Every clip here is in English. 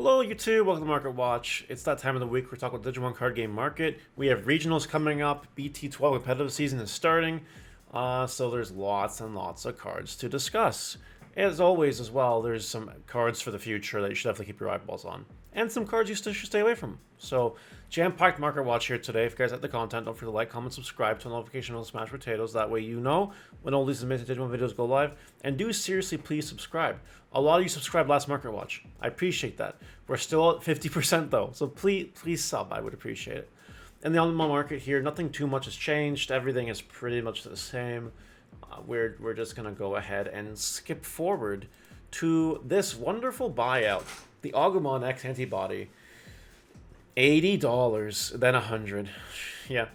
Hello YouTube, welcome to Market Watch. It's that time of the week we're talking about Digimon card game market. We have regionals coming up, BT12 competitive season is starting, so there's lots and lots of cards to discuss. As always as well, there's some cards for the future that you should definitely keep your eyeballs on. And some cards you still should stay away from. So, jam-packed Market Watch here today. If you guys like the content, don't forget to like, comment, subscribe, turn notification on Smash Potatoes. That way you know when all these amazing Digimon videos go live. And do seriously please subscribe. A lot of you subscribed last Market Watch. I appreciate that. We're still at 50% though, so please sub. I would appreciate it. In the on-demand market here, nothing too much has changed. Everything is pretty much the same. We're just gonna go ahead and skip forward to this wonderful buyout, the Agumon X antibody. $80, then $100. Yeah.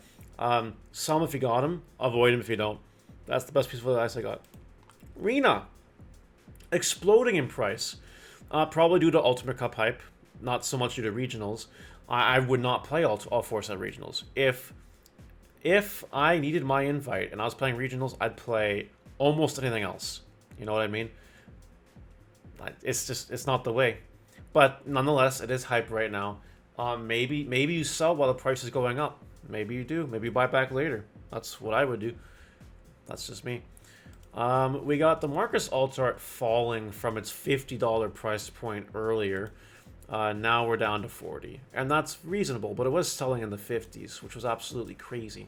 Some if you got them, avoid them if you don't. That's the best piece of advice I got. Rena, exploding in price. Probably due to Ultimate Cup hype, not so much due to regionals. I would not play all 4-set regionals. If I needed my invite and I was playing regionals, I'd play almost anything else. You know what I mean? It's not the way. But nonetheless, it is hype right now. Maybe you sell while the price is going up. Maybe you do. Maybe you buy back later. That's what I would do. That's just me. We got the Marcus Alt Art falling from its $50 price point earlier. Now we're down to 40, and that's reasonable, but it was selling in the 50s, which was absolutely crazy.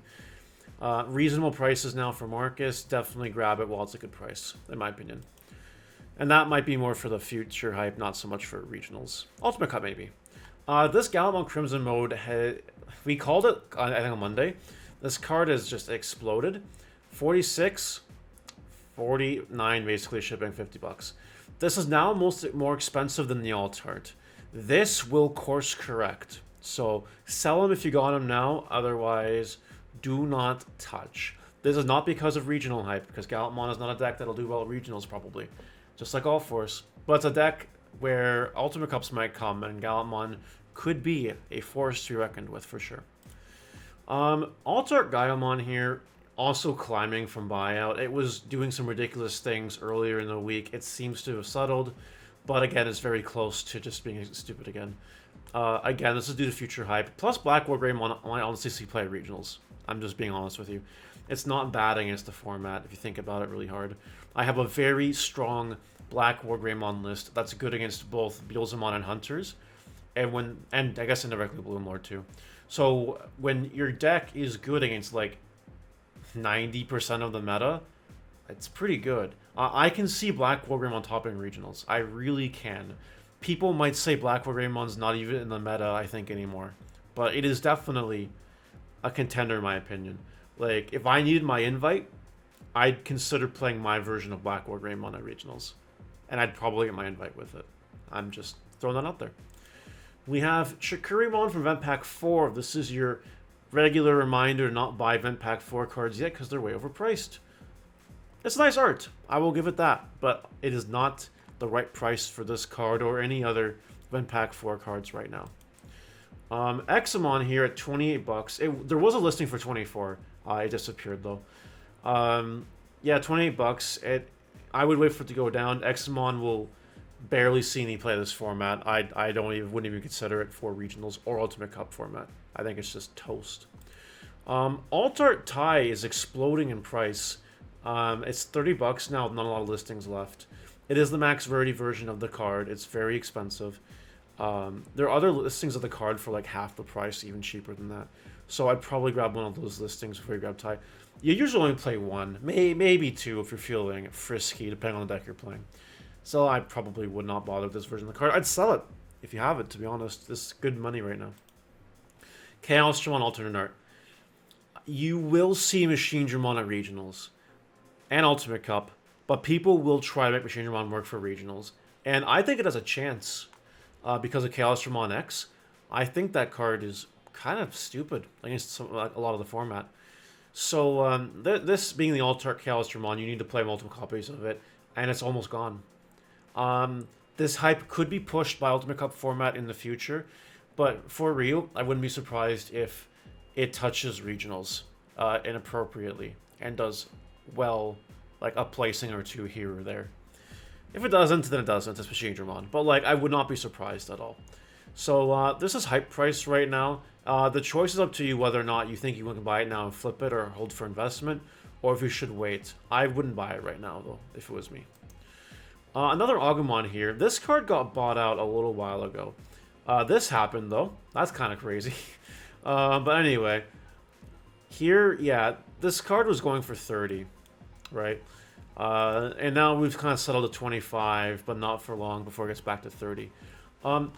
Reasonable prices now for Marcus. Definitely grab it while it's a good price, in my opinion. And that might be more for the future hype, not so much for regionals. Ultimate Cup, maybe. This Gallimon Crimson mode, we called it, I think, on Monday. This card has just exploded. 46, 49, basically shipping $50. This is now more expensive than the Alt Art. This will course correct. So sell them if you got them now. Otherwise, do not touch. This is not because of regional hype, because Gallimon is not a deck that'll do well at regionals, probably. Just like All Force. But it's a deck where Ultimate Cups might come, and Gallimon could be a force to be reckoned with, for sure. Alt Art Gaiamon here, also climbing from buyout. It was doing some ridiculous things earlier in the week. It seems to have settled, but again, it's very close to just being stupid again. Again, this is due to future hype. Plus, Black War Greymon, I honestly see play at regionals. I'm just being honest with you. It's not bad against the format if you think about it really hard. I have a very strong Black War Greymon list that's good against both Beelzemon and Hunters, and I guess indirectly Bloom Lord too. So when your deck is good against like 90% of the meta, it's pretty good. I can see Black War Greymon topping regionals. I really can. People might say Black War Greymon's not even in the meta, I think, anymore. But it is definitely a contender, in my opinion. Like, if I needed my invite, I'd consider playing my version of Black War Greymon at regionals. And I'd probably get my invite with it. I'm just throwing that out there. We have Shikurimon from Event Pack 4. This is your regular reminder to not buy Event Pack 4 cards yet because they're way overpriced. It's nice art, I will give it that, but it is not the right price for this card or any other Event Pack 4 cards right now. Examon here at $28. There was a listing for 24. It disappeared though. Yeah, $28. I would wait for it to go down. Examon will barely see any play this format. I wouldn't even consider it for regionals or Ultimate Cup format. I think it's just toast. Alt Art Tai is exploding in price. It's $30 now, not a lot of listings left. It is the Max Verdi version of the card. It's very expensive. There are other listings of the card for like half the price, even cheaper than that. So I'd probably grab one of those listings before you grab Tai. You usually only play one, maybe two if you're feeling frisky, depending on the deck you're playing. So I probably would not bother with this version of the card. I'd sell it if you have it, to be honest. This is good money right now. Chaos Dramon Alternate Art. You will see Machine Dramon at regionals and Ultimate Cup, but people will try to make Machine Dramon work for regionals. And I think it has a chance because of Chaos Dramon X. I think that card is kind of stupid against a lot of the format. So this being the Alt Art Chaos Dramon, you need to play multiple copies of it, and it's almost gone. This hype could be pushed by Ultimate Cup format in the future, but for real, I wouldn't be surprised if it touches regionals inappropriately and does well, like a placing or two here or there. If it doesn't, then it doesn't. It's Machine Dramon. But, like, I would not be surprised at all. So, this is hype price right now. The choice is up to you whether or not you think you can buy it now and flip it or hold for investment, or if you should wait. I wouldn't buy it right now, though, if it was me. Another Agumon here. This card got bought out a little while ago. This happened, though. That's kind of crazy. But anyway, here, yeah, this card was going for 30, right? And now we've kind of settled at 25, but not for long before it gets back to 30.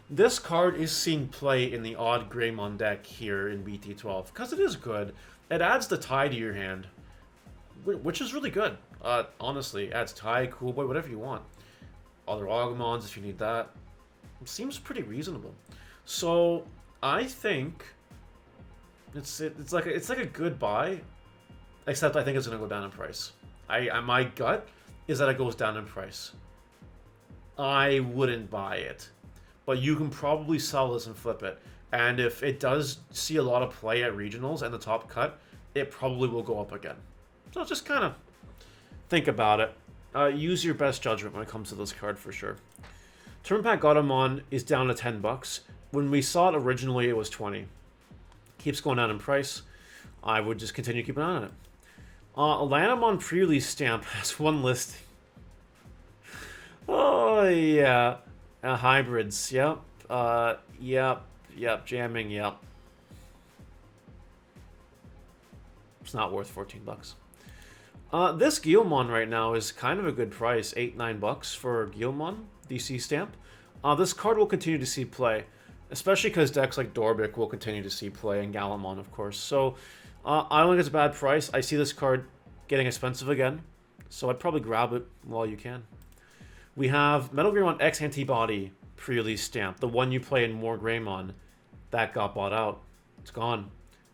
This card is seeing play in the odd Greymon deck here in BT12, because it is good. It adds the tie to your hand, which is really good. Honestly, adds tie, Cool Boy, whatever you want. Other Agumons if you need that. It seems pretty reasonable. So I think it's like a good buy, except I think it's gonna go down in price. My gut is that it goes down in price. I wouldn't buy it, but you can probably sell this and flip it. And if it does see a lot of play at regionals and the top cut, it probably will go up again. So just kind of think about it. Use your best judgment when it comes to this card for sure. Turn Pack Gatomon is down to $10. When we saw it originally, it was 20. Keeps going down in price. I would just continue keeping an eye on it. Lanamon pre-release stamp has one listing. Oh yeah, hybrids. Yep. Yep. Jamming. Yep. It's not worth $14. This Guilmon right now is kind of a good price, $8-9 for Guilmon DC stamp. This card will continue to see play, especially because decks like Dorbic will continue to see play, and Galamon, of course. So I don't think it's a bad price. I see this card getting expensive again, so I'd probably grab it while you can. We have Metal Greymon X Antibody pre-release stamp, the one you play in More Greymon, that got bought out. It's gone.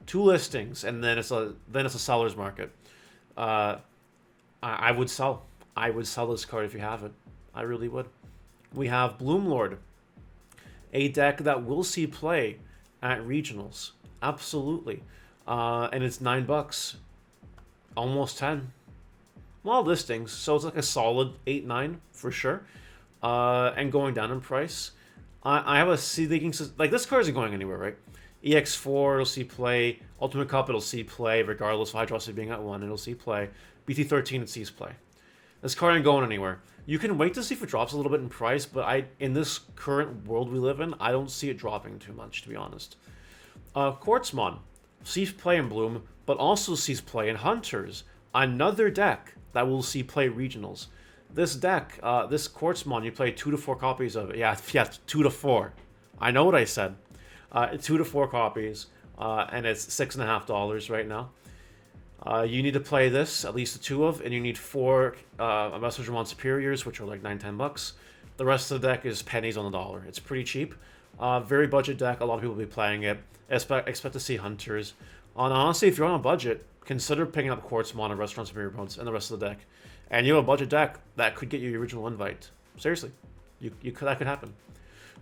2 listings, and then it's a seller's market. I would sell. I would sell this card if you have it. I really would. We have Bloomlord, a deck that will see play at regionals. Absolutely. And it's $9. Almost 10. Well, listings, so it's like a solid 8-9 for sure. And going down in price. I have a seeding, like this card isn't going anywhere, right? EX4, it'll see play. Ultimate Cup, it'll see play, regardless of Hydrosity being at 1, it'll see play. BT13, it sees play. This card ain't going anywhere. You can wait to see if it drops a little bit in price, but in this current world we live in, I don't see it dropping too much, to be honest. Quartzmon sees play in Bloom, but also sees play in Hunters, another deck that will see play regionals. This deck, this Quartzmon, you play 2 to 4 copies of it. Yeah, 2 to 4. I know what I said. 2 to 4 copies, and it's $6.50 right now. You need to play this, at least 2 of, and you need 4 Messenger Superiors, which are like $9-10. The rest of the deck is pennies on the dollar. It's pretty cheap. Very budget deck. A lot of people will be playing it. Expect to see Hunters. And honestly, if you're on a budget, consider picking up Quartzmon and Restaurant Superior Bones and the rest of the deck. And you have a budget deck that could get you your original invite. Seriously, that could happen.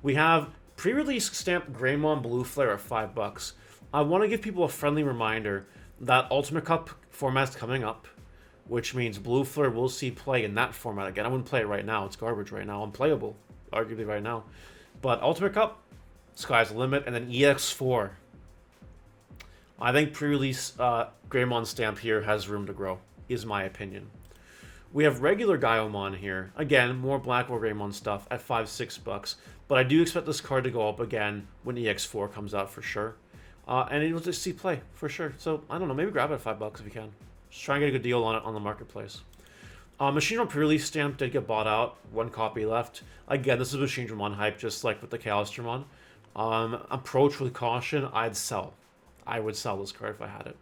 We have pre-release stamped Greymon Blue Flare at $5. I want to give people a friendly reminder that Ultimate Cup format's coming up, which means Blue Flare will see play in that format again. I wouldn't play it right now. It's garbage right now. Unplayable, arguably right now. But Ultimate Cup, sky's the limit. And then EX4. I think pre-release Greymon stamp here has room to grow, is my opinion. We have regular Gaiomon here. Again, more Black or Greymon stuff at $5-6. But I do expect this card to go up again when EX4 comes out for sure. And it will just see play for sure. So I don't know, maybe grab it at $5 if you can. Just try and get a good deal on it on the marketplace. Machine Dramon pre-release stamp did get bought out. 1 copy left. Again, this is Machine Dramon hype, just like with the Chaos Dramon. Approach with caution. I'd sell. I would sell this card if I had it.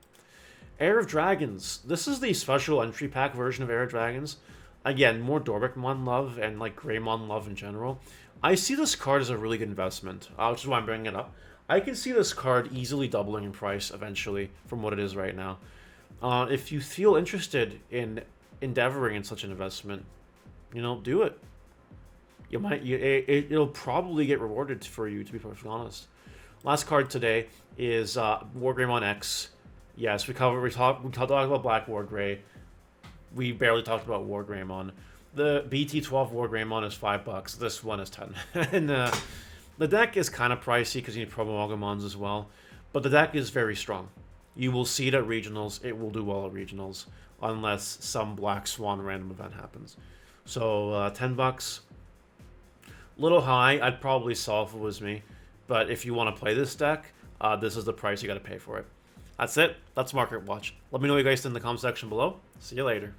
Heir of Dragons. This is the special entry pack version of Heir of Dragons. Again, more Dorbic-mon love and like Greymon love in general. I see this card as a really good investment, which is why I'm bringing it up. I can see this card easily doubling in price eventually from what it is right now. If you feel interested in endeavoring in such an investment, do it. It'll probably get rewarded for you, to be perfectly honest. Last card today is War Greymon X. Yes, we talked about Black War Grey. We barely talked about War Greymon. The BT12 War Greymon is $5. This one is 10. And the deck is kind of pricey because you need Promo Agumons as well. But the deck is very strong. You will see it at regionals. It will do well at regionals unless some Black Swan random event happens. So $10, little high. I'd probably sell if it was me. But if you want to play this deck, this is the price you got to pay for it. That's it. That's Market Watch. Let me know what you guys think in the comment section below. See you later.